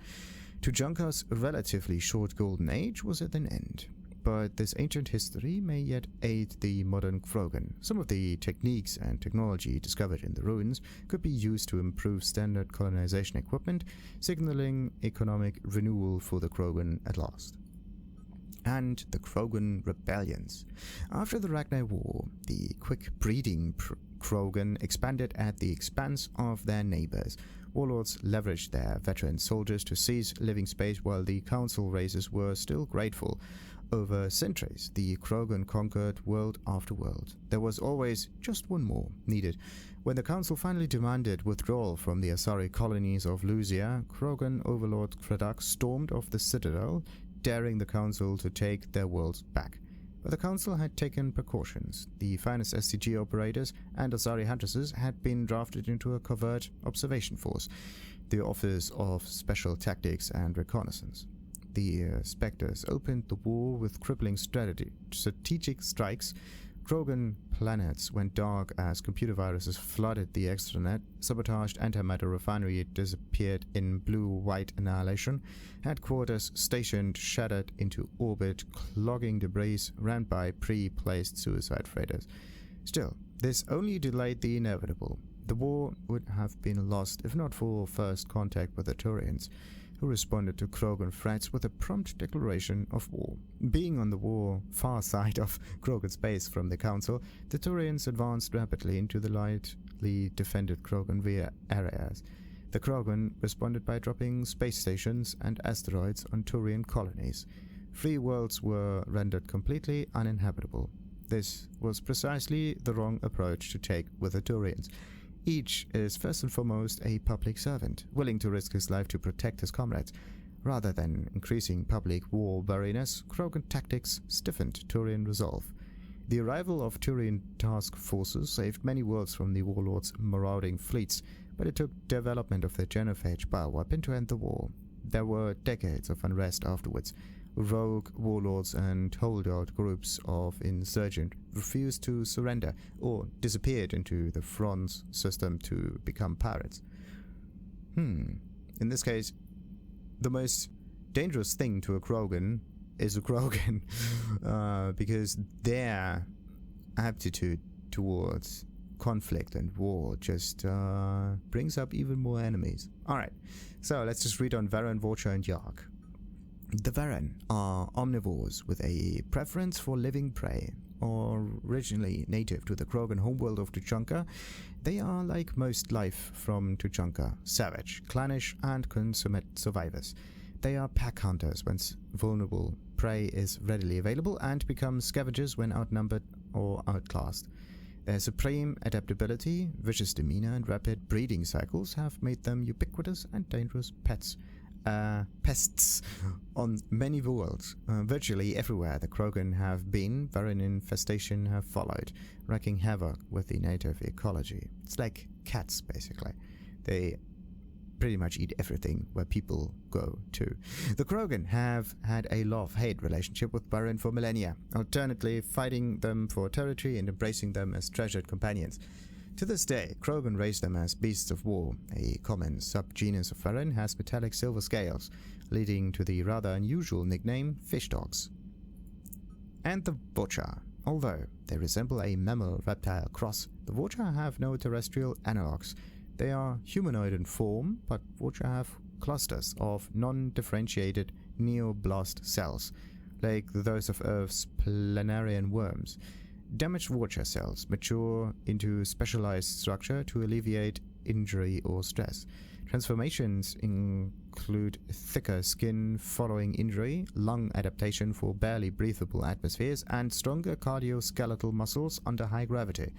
Tuchanka's relatively short golden age was at an end. But this ancient history may yet aid the modern Krogan. Some of the techniques and technology discovered in the ruins could be used to improve standard colonization equipment, signaling economic renewal for the Krogan at last. And the Krogan Rebellions. After the Ragnar War, the quick-breeding Krogan expanded at the expense of their neighbors. Warlords leveraged their veteran soldiers to seize living space while the council races were still grateful. Over centuries, the Krogan conquered world after world. There was always just one more needed. When the council finally demanded withdrawal from the Asari colonies of Lusia, Krogan overlord Kradak stormed off the Citadel, daring the council to take their worlds back. But the council had taken precautions. The finest SCG operators and Asari huntresses had been drafted into a covert observation force, the Office of Special Tactics and Reconnaissance. The Spectres opened the war with crippling strategic strikes. Krogan planets went dark as computer viruses flooded the extranet, sabotaged antimatter refinery disappeared in blue-white annihilation, headquarters stationed shattered into orbit, clogging debris rammed by pre-placed suicide freighters. Still, this only delayed the inevitable. The war would have been lost if not for first contact with the Turians, who responded to Krogan threats with a prompt declaration of war. Being on the far side of Krogan space from the Council, the Turians advanced rapidly into the lightly defended Krogan areas. The Krogan responded by dropping space stations and asteroids on Turian colonies. 3 worlds were rendered completely uninhabitable. This was precisely the wrong approach to take with the Turians. Each is first and foremost a public servant, willing to risk his life to protect his comrades. Rather than increasing public war wariness, Krogan tactics stiffened Turian resolve. The arrival of Turian task forces saved many worlds from the warlords' marauding fleets, but it took development of the genophage bioweapon to end the war. There were decades of unrest afterwards. Rogue warlords and holdout groups of insurgent refused to surrender or disappeared into the Fron's system to become pirates. In this case, the most dangerous thing to a Krogan is a Krogan, because their aptitude towards conflict and war just brings up even more enemies. Alright, so let's just read on Varren, Vorcha and Yahg. The Varren are omnivores with a preference for living prey. Originally native to the Krogan homeworld of Tuchanka, they are, like most life from Tuchanka, savage, clannish and consummate survivors. They are pack hunters when vulnerable prey is readily available, and become scavengers when outnumbered or outclassed. Their supreme adaptability, vicious demeanor and rapid breeding cycles have made them ubiquitous and dangerous pests on many worlds. Virtually everywhere the Krogan have been, Varren infestation have followed, wreaking havoc with the native ecology. It's like cats, basically. They pretty much eat everything where people go to. The Krogan have had a love-hate relationship with Varren for millennia, alternately fighting them for territory and embracing them as treasured companions. To this day, Krogan raise them as beasts of war. A common subgenus of Varren has metallic silver scales, leading to the rather unusual nickname fish dogs. And the Vorcha. Although they resemble a mammal-reptile cross, the Vorcha have no terrestrial analogues. They are humanoid in form, but Vorcha have clusters of non-differentiated neoblast cells, like those of Earth's planarian worms. Damaged Vorcha cells mature into specialized structure to alleviate injury or stress. Transformations include thicker skin following injury, lung adaptation for barely breathable atmospheres, and stronger cardio-skeletal muscles under high gravity.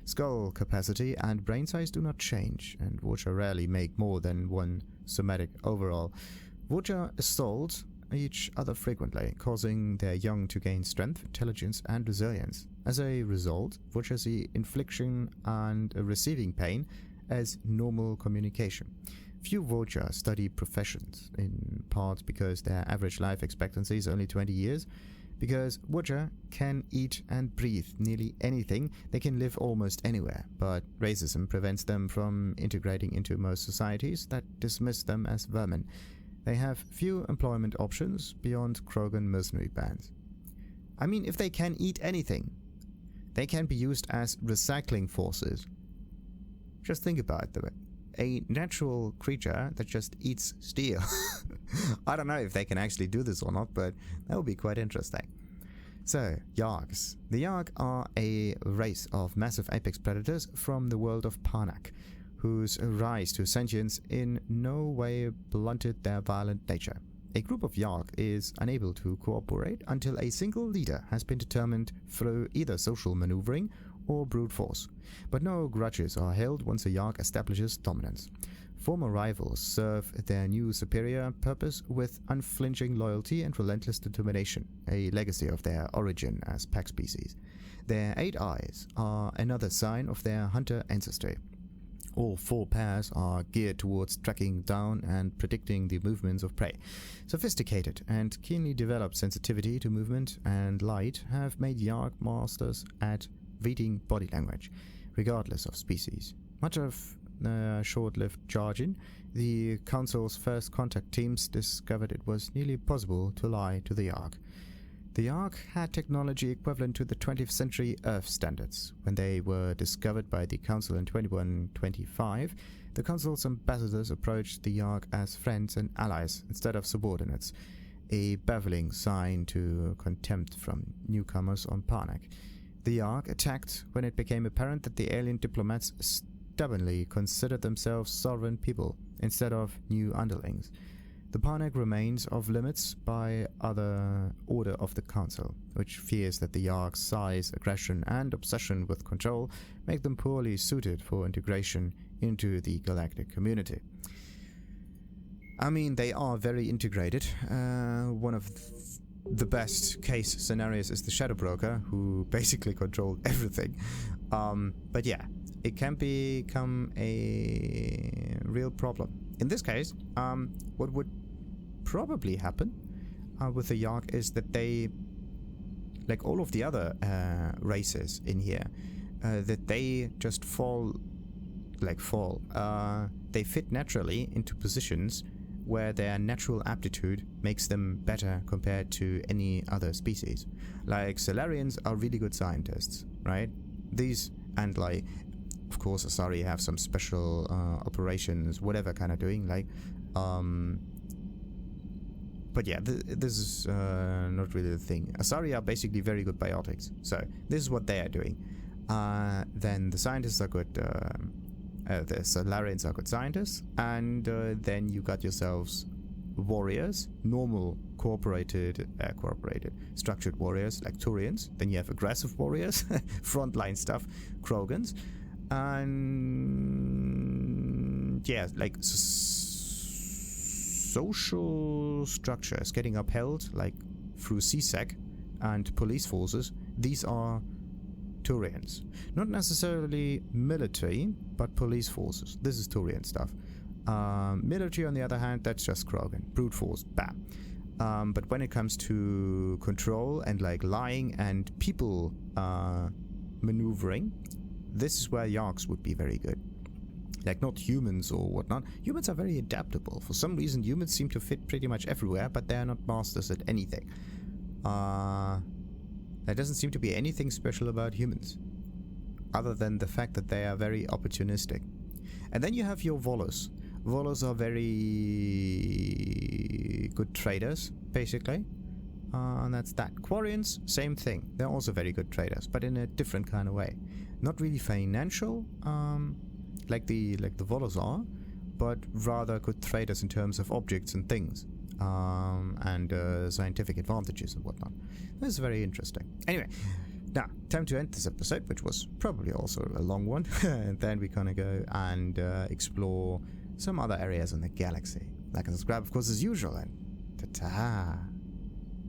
Skull capacity and brain size do not change, and Vorcha rarely make more than one somatic overall. Vorcha assault each other frequently, causing their young to gain strength, intelligence, and resilience. As a result, Vorcha see infliction and receiving pain as normal communication. Few Vorcha study professions, in part because their average life expectancy is only 20 years. Because Vorcha can eat and breathe nearly anything, they can live almost anywhere, but racism prevents them from integrating into most societies that dismiss them as vermin. They have few employment options beyond Krogan mercenary bands. I mean, if they can eat anything, they can be used as recycling forces. Just think about it. A natural creature that just eats steel. I don't know if they can actually do this or not, but that would be quite interesting. So, Yahgs. The Yahg are a race of massive apex predators from the world of Parnak, whose rise to sentience in no way blunted their violent nature. A group of Yahg is unable to cooperate until a single leader has been determined through either social maneuvering or brute force. But no grudges are held once a Yahg establishes dominance. Former rivals serve their new superior purpose with unflinching loyalty and relentless determination, a legacy of their origin as pack species. Their 8 eyes are another sign of their hunter ancestry. All 4 pairs are geared towards tracking down and predicting the movements of prey. Sophisticated and keenly developed sensitivity to movement and light have made Yahg masters at reading body language, regardless of species. Much of the short-lived jargon, the Council's first contact teams discovered it was nearly impossible to lie to the Yahg. The Yahg had technology equivalent to the 20th century Earth standards. When they were discovered by the Council in 2125, the Council's ambassadors approached the Yahg as friends and allies instead of subordinates, a baffling sign to contempt from newcomers on Parnak. The Yahg attacked when it became apparent that the alien diplomats stubbornly considered themselves sovereign people instead of new underlings. The Parnak remains off limits by other order of the Council, which fears that the Yahg's size, aggression, and obsession with control make them poorly suited for integration into the galactic community. I mean, they are very integrated. One of the best case scenarios is the Shadow Broker, who basically controlled everything. But yeah, it can become a real problem. In this case, what would probably happen with the Yahg is that they, like all of the other races in here, that they just they fit naturally into positions where their natural aptitude makes them better compared to any other species. Like Salarians are really good scientists, right? These, and like, of course, Asari have some special operations, whatever kind of doing, like, but yeah, this is not really the thing. Asari are basically very good biotics, so this is what they are doing. Then the scientists are good, the Salarians are good scientists, and then you got yourselves warriors, normal cooperated, structured warriors like Turians. Then you have aggressive warriors, frontline stuff, Krogans, and yeah, like social structures getting upheld, like through CSEC and police forces. These are Turians. Not necessarily military, but police forces. This is Turian stuff. Military, on the other hand, that's just Krogan. Brute force, bam. But when it comes to control and like lying and people maneuvering, this is where Yahgs would be very good. Like, not humans or whatnot. Humans are very adaptable. For some reason, humans seem to fit pretty much everywhere, but they are not masters at anything. There doesn't seem to be anything special about humans, other than the fact that they are very opportunistic. And then you have your Volos. Volos are very good traders, basically. And that's that. Quarians, same thing. They're also very good traders, but in a different kind of way. Not really financial, like the Volos are, but rather good traders in terms of objects and things, and scientific advantages and whatnot. This is very interesting. Anyway, now time to end this episode, which was probably also a long one, and then we're gonna go and explore some other areas in the galaxy. Like and subscribe, of course, as usual, and ta-ta!